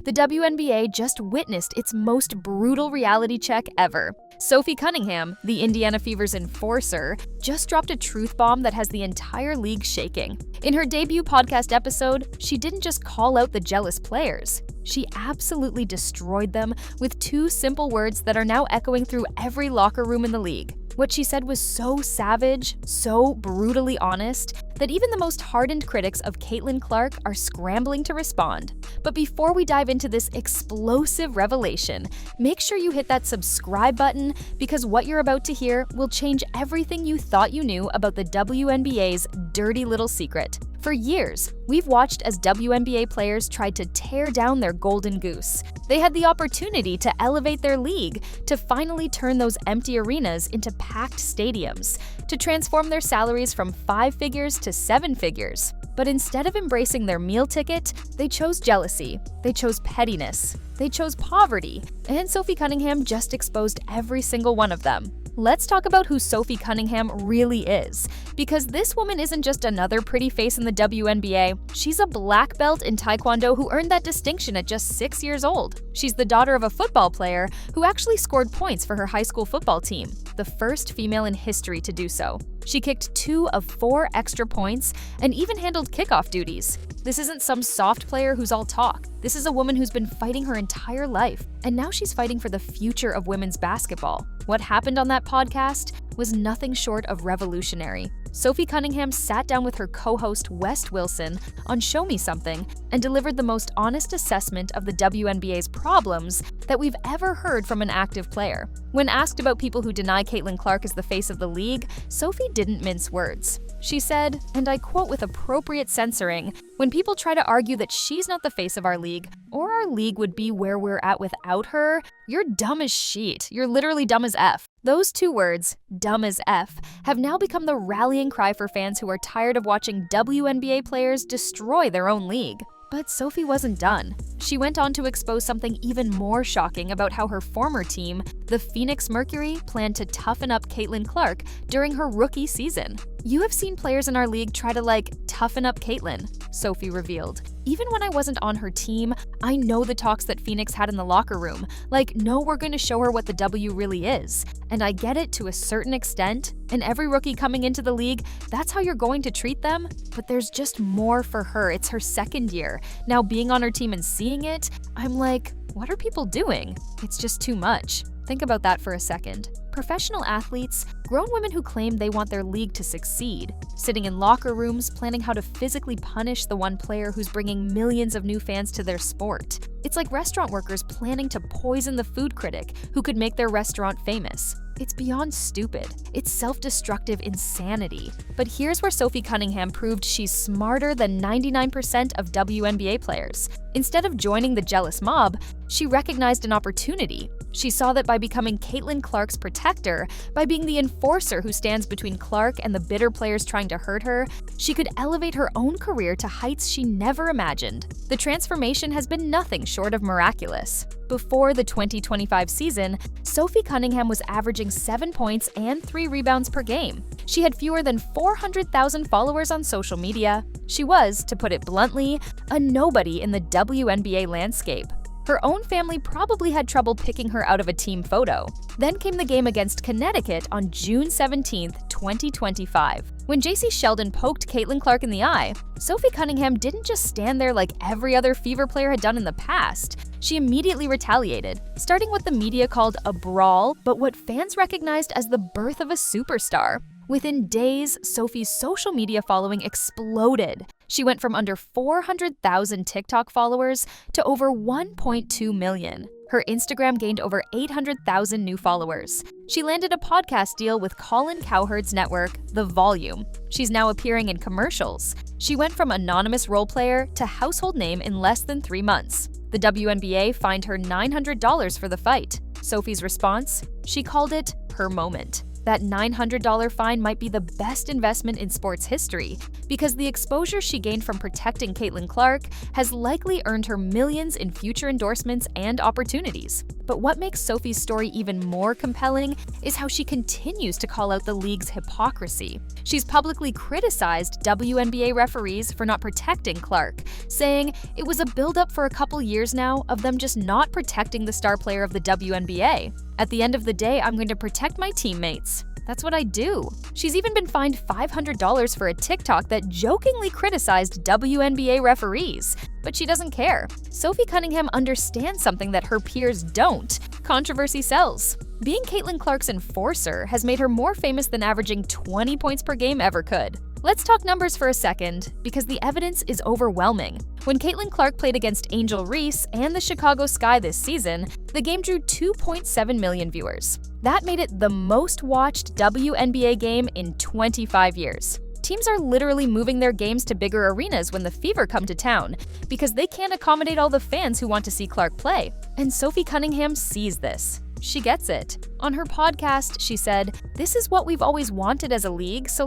the WNBA just witnessed its most brutal reality check ever. Sophie Cunningham, the Indiana Fever's enforcer, just dropped a truth bomb that has the entire league shaking. In her debut podcast episode, she didn't just call out the jealous players. She absolutely destroyed them with two simple words that are now echoing through every locker room in the league. What she said was so savage, so brutally honest, that even the most hardened critics of Caitlin Clark are scrambling to respond. But before we dive into this explosive revelation, make sure you hit that subscribe button because what you're about to hear will change everything you thought you knew about the WNBA's dirty little secret. For years, we've watched as WNBA players tried to tear down their golden goose. They had the opportunity to elevate their league, to finally turn those empty arenas into packed stadiums, to transform their salaries from 5 figures to 7 figures. But instead of embracing their meal ticket, they chose jealousy, they chose pettiness, they chose poverty, and Sophie Cunningham just exposed every single one of them. Let's talk about who Sophie Cunningham really is, because this woman isn't just another pretty face in the WNBA, she's a black belt in Taekwondo who earned that distinction at just 6 years old. She's the daughter of a football player who actually scored points for her high school football team, the first female in history to do so. She kicked 2 of 4 extra points and even handled kickoff duties. This isn't some soft player who's all talk. This is a woman who's been fighting her entire life, and now she's fighting for the future of women's basketball. What happened on that podcast was nothing short of revolutionary. Sophie Cunningham sat down with her co-host Wes Wilson on Show Me Something and delivered the most honest assessment of the WNBA's problems that we've ever heard from an active player. When asked about people who deny Caitlin Clark is the face of the league, Sophie didn't mince words. She said, and I quote with appropriate censoring, "When people try to argue that she's not the face of our league, or our league would be where we're at without her, you're dumb as shit. You're literally dumb as F." Those 2 words, dumb as F, have now become the rallying cry for fans who are tired of watching WNBA players destroy their own league. But Sophie wasn't done. She went on to expose something even more shocking about how her former team, the Phoenix Mercury, planned to toughen up Caitlin Clark during her rookie season. "You have seen players in our league try to, toughen up Caitlin," Sophie revealed. "Even when I wasn't on her team, I know the talks that Phoenix had in the locker room. No, we're going to show her what the W really is. And I get it to a certain extent, and every rookie coming into the league, that's how you're going to treat them. But there's just more for her. It's her second year. Now being on her team and seeing it, I'm like, what are people doing? It's just too much." Think about that for a second. Professional athletes, grown women who claim they want their league to succeed, sitting in locker rooms planning how to physically punish the one player who's bringing millions of new fans to their sport. It's like restaurant workers planning to poison the food critic who could make their restaurant famous. It's beyond stupid. It's self-destructive insanity. But here's where Sophie Cunningham proved she's smarter than 99% of WNBA players. Instead of joining the jealous mob, she recognized an opportunity. She saw that by becoming Caitlin Clark's protector, by being the enforcer who stands between Clark and the bitter players trying to hurt her, she could elevate her own career to heights she never imagined. The transformation has been nothing short of miraculous. Before the 2025 season, Sophie Cunningham was averaging 7 points and 3 rebounds per game. She had fewer than 400,000 followers on social media. She was, to put it bluntly, a nobody in the WNBA landscape. Her own family probably had trouble picking her out of a team photo. Then came the game against Connecticut on June 17, 2025. When JC Sheldon poked Caitlin Clark in the eye, Sophie Cunningham didn't just stand there like every other Fever player had done in the past. She immediately retaliated, starting what the media called a brawl, but what fans recognized as the birth of a superstar. Within days, Sophie's social media following exploded. She went from under 400,000 TikTok followers to over 1.2 million. Her Instagram gained over 800,000 new followers. She landed a podcast deal with Colin Cowherd's network, The Volume. She's now appearing in commercials. She went from anonymous role player to household name in less than 3 months. The WNBA fined her $900 for the fight. Sophie's response? She called it her moment. That $900 fine might be the best investment in sports history because the exposure she gained from protecting Caitlin Clark has likely earned her millions in future endorsements and opportunities. But what makes Sophie's story even more compelling is how she continues to call out the league's hypocrisy. She's publicly criticized WNBA referees for not protecting Clark, saying it was a buildup for a couple years now of them just not protecting the star player of the WNBA. At the end of the day, I'm going to protect my teammates. That's what I do. She's even been fined $500 for a TikTok that jokingly criticized WNBA referees. But she doesn't care. Sophie Cunningham understands something that her peers don't. Controversy sells. Being Caitlin Clark's enforcer has made her more famous than averaging 20 points per game ever could. Let's talk numbers for a second, because the evidence is overwhelming. When Caitlin Clark played against Angel Reese and the Chicago Sky this season, the game drew 2.7 million viewers. That made it the most watched WNBA game in 25 years. Teams are literally moving their games to bigger arenas when the Fever come to town, because they can't accommodate all the fans who want to see Clark play. And Sophie Cunningham sees this. She gets it. On her podcast, she said, "This is what we've always wanted as a league, so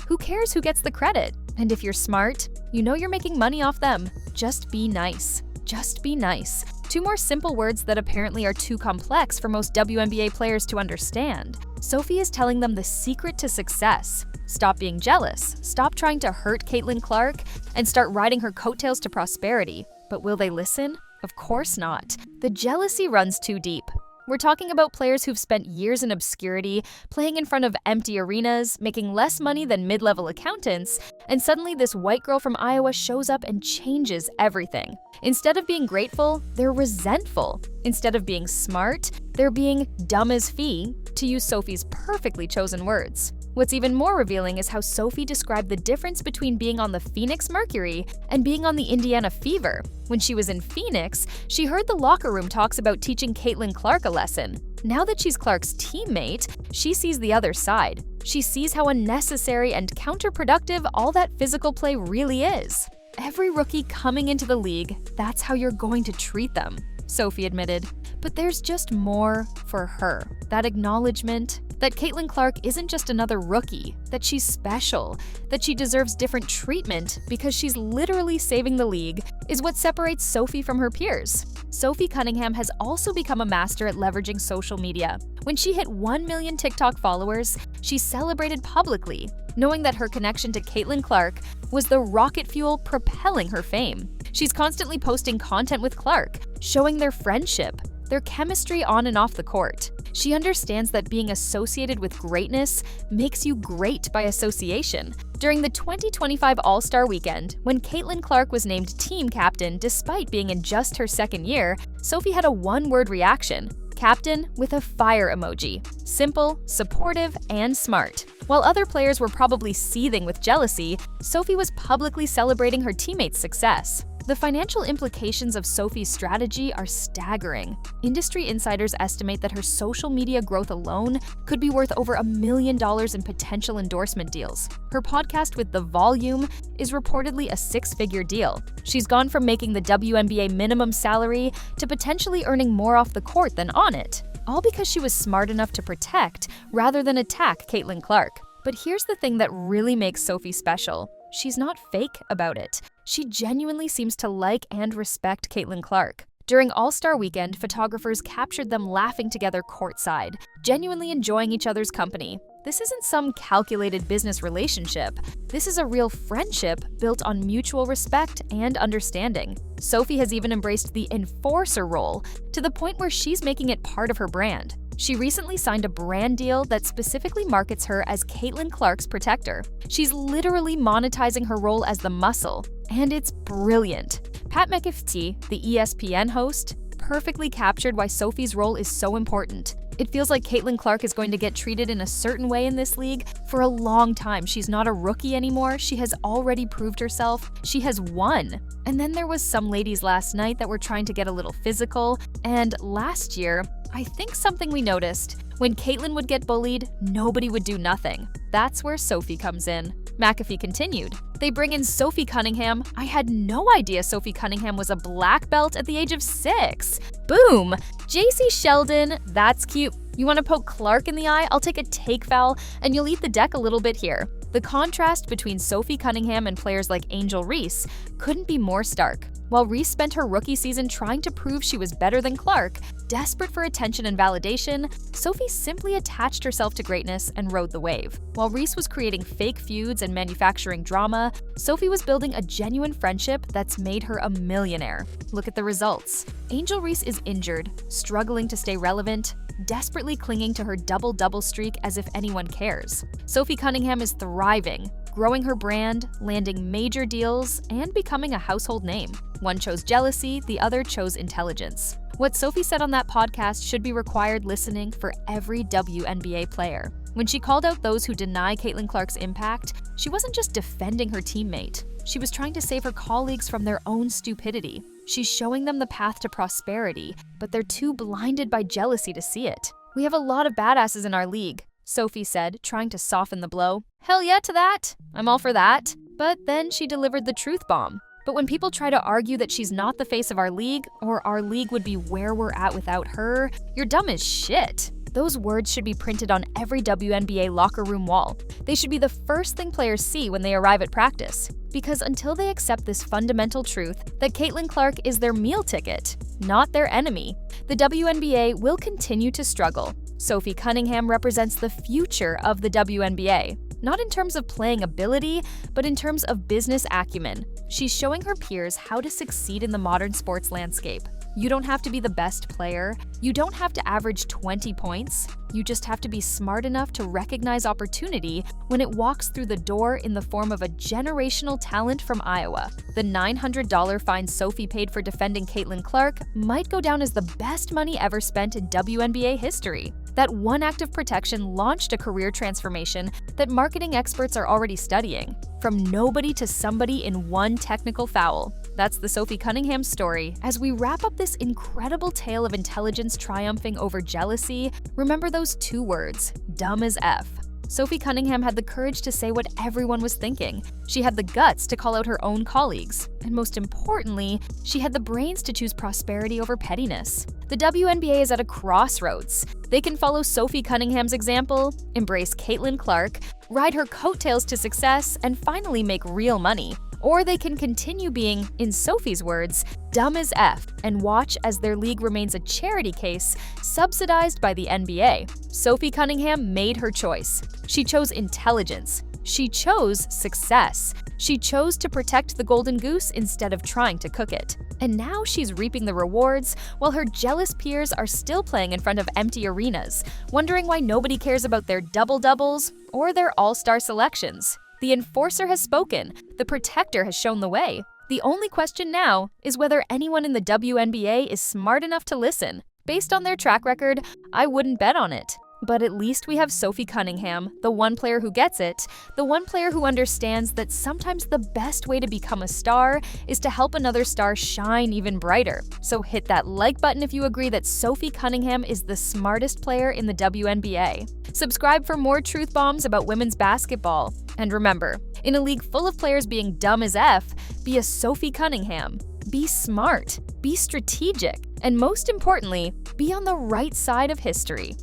who cares who gets the credit? And if you're smart, you know you're making money off them. Just be nice. Just be nice." Two more simple words that apparently are too complex for most WNBA players to understand. Sophie is telling them the secret to success. Stop being jealous, stop trying to hurt Caitlin Clark, and start riding her coattails to prosperity. But will they listen? Of course not. The jealousy runs too deep. We're talking about players who've spent years in obscurity, playing in front of empty arenas, making less money than mid-level accountants, and suddenly this white girl from Iowa shows up and changes everything. Instead of being grateful, they're resentful. Instead of being smart, they're being dumb as fee, to use Sophie's perfectly chosen words. What's even more revealing is how Sophie described the difference between being on the Phoenix Mercury and being on the Indiana Fever. When she was in Phoenix, she heard the locker room talks about teaching Caitlin Clark a lesson. Now that she's Clark's teammate, she sees the other side. She sees how unnecessary and counterproductive all that physical play really is. Every rookie coming into the league, that's how you're going to treat them, Sophie admitted. But there's just more for her. That acknowledgement that Caitlin Clark isn't just another rookie, that she's special, that she deserves different treatment because she's literally saving the league, is what separates Sophie from her peers. Sophie Cunningham has also become a master at leveraging social media. When she hit 1 million TikTok followers, she celebrated publicly, knowing that her connection to Caitlin Clark was the rocket fuel propelling her fame. She's constantly posting content with Clark, showing their friendship, their chemistry on and off the court. She understands that being associated with greatness makes you great by association. During the 2025 All-Star Weekend, when Caitlin Clark was named team captain despite being in just her second year, Sophie had a one-word reaction: captain with a fire emoji. Simple, supportive, and smart. While other players were probably seething with jealousy, Sophie was publicly celebrating her teammates' success. The financial implications of Sophie's strategy are staggering. Industry insiders estimate that her social media growth alone could be worth over $1 million in potential endorsement deals. Her podcast with The Volume is reportedly a six-figure deal. She's gone from making the WNBA minimum salary to potentially earning more off the court than on it, all because she was smart enough to protect rather than attack Caitlin Clark. But here's the thing that really makes Sophie special. She's not fake about it. She genuinely seems to like and respect Caitlin Clark. During All-Star Weekend, photographers captured them laughing together courtside, genuinely enjoying each other's company. This isn't some calculated business relationship. This is a real friendship built on mutual respect and understanding. Sophie has even embraced the enforcer role to the point where she's making it part of her brand. She recently signed a brand deal that specifically markets her as Caitlin Clark's protector. She's literally monetizing her role as the muscle, and it's brilliant. Pat McAfee, the ESPN host, perfectly captured why Sophie's role is so important. It feels like Caitlin Clark is going to get treated in a certain way in this league for a long time. She's not a rookie anymore. She has already proved herself. She has won. And then there was some ladies last night that were trying to get a little physical. And last year, I think something we noticed: when Caitlin would get bullied, nobody would do nothing. That's where Sophie comes in. McAfee continued, "They bring in Sophie Cunningham. I had no idea Sophie Cunningham was a black belt at the age of 6. Boom! JC Sheldon, that's cute. You want to poke Clark in the eye? I'll take a take foul, and you'll eat the deck a little bit here. The contrast between Sophie Cunningham and players like Angel Reese couldn't be more stark. While Reese spent her rookie season trying to prove she was better than Clark, desperate for attention and validation, Sophie simply attached herself to greatness and rode the wave. While Reese was creating fake feuds and manufacturing drama, Sophie was building a genuine friendship that's made her a millionaire. Look at the results. Angel Reese is injured, struggling to stay relevant, desperately clinging to her double-double streak as if anyone cares. Sophie Cunningham is thriving, growing her brand, landing major deals, and becoming a household name. One chose jealousy, the other chose intelligence. What Sophie said on that podcast should be required listening for every WNBA player. When she called out those who deny Caitlin Clark's impact, she wasn't just defending her teammate. She was trying to save her colleagues from their own stupidity. She's showing them the path to prosperity, but they're too blinded by jealousy to see it. "We have a lot of badasses in our league," Sophie said, trying to soften the blow. "Hell yeah to that. I'm all for that." But then she delivered the truth bomb. But when people try to argue that she's not the face of our league, or our league would be where we're at without her, you're dumb as shit. Those words should be printed on every WNBA locker room wall. They should be the first thing players see when they arrive at practice. Because until they accept this fundamental truth that Caitlin Clark is their meal ticket, not their enemy, the WNBA will continue to struggle. Sophie Cunningham represents the future of the WNBA. Not in terms of playing ability, but in terms of business acumen. She's showing her peers how to succeed in the modern sports landscape. You don't have to be the best player. You don't have to average 20 points. You just have to be smart enough to recognize opportunity when it walks through the door in the form of a generational talent from Iowa. The $900 fine Sophie paid for defending Caitlin Clark might go down as the best money ever spent in WNBA history. That one act of protection launched a career transformation that marketing experts are already studying. From nobody to somebody in one technical foul. That's the Sophie Cunningham story. As we wrap up this incredible tale of intelligence triumphing over jealousy, remember those two words, dumb as F. Sophie Cunningham had the courage to say what everyone was thinking. She had the guts to call out her own colleagues. And most importantly, she had the brains to choose prosperity over pettiness. The WNBA is at a crossroads. They can follow Sophie Cunningham's example, embrace Caitlin Clark, ride her coattails to success, and finally make real money. Or they can continue being, in Sophie's words, dumb as F, and watch as their league remains a charity case subsidized by the NBA. Sophie Cunningham made her choice. She chose intelligence. She chose success. She chose to protect the golden goose instead of trying to cook it. And now she's reaping the rewards, while her jealous peers are still playing in front of empty arenas, wondering why nobody cares about their double-doubles or their all-star selections. The enforcer has spoken. The protector has shown the way. The only question now is whether anyone in the WNBA is smart enough to listen. Based on their track record, I wouldn't bet on it. But at least we have Sophie Cunningham, the one player who gets it, the one player who understands that sometimes the best way to become a star is to help another star shine even brighter. So hit that like button if you agree that Sophie Cunningham is the smartest player in the WNBA. Subscribe for more truth bombs about women's basketball. And remember, in a league full of players being dumb as F, be a Sophie Cunningham. Be smart, be strategic, and most importantly, be on the right side of history.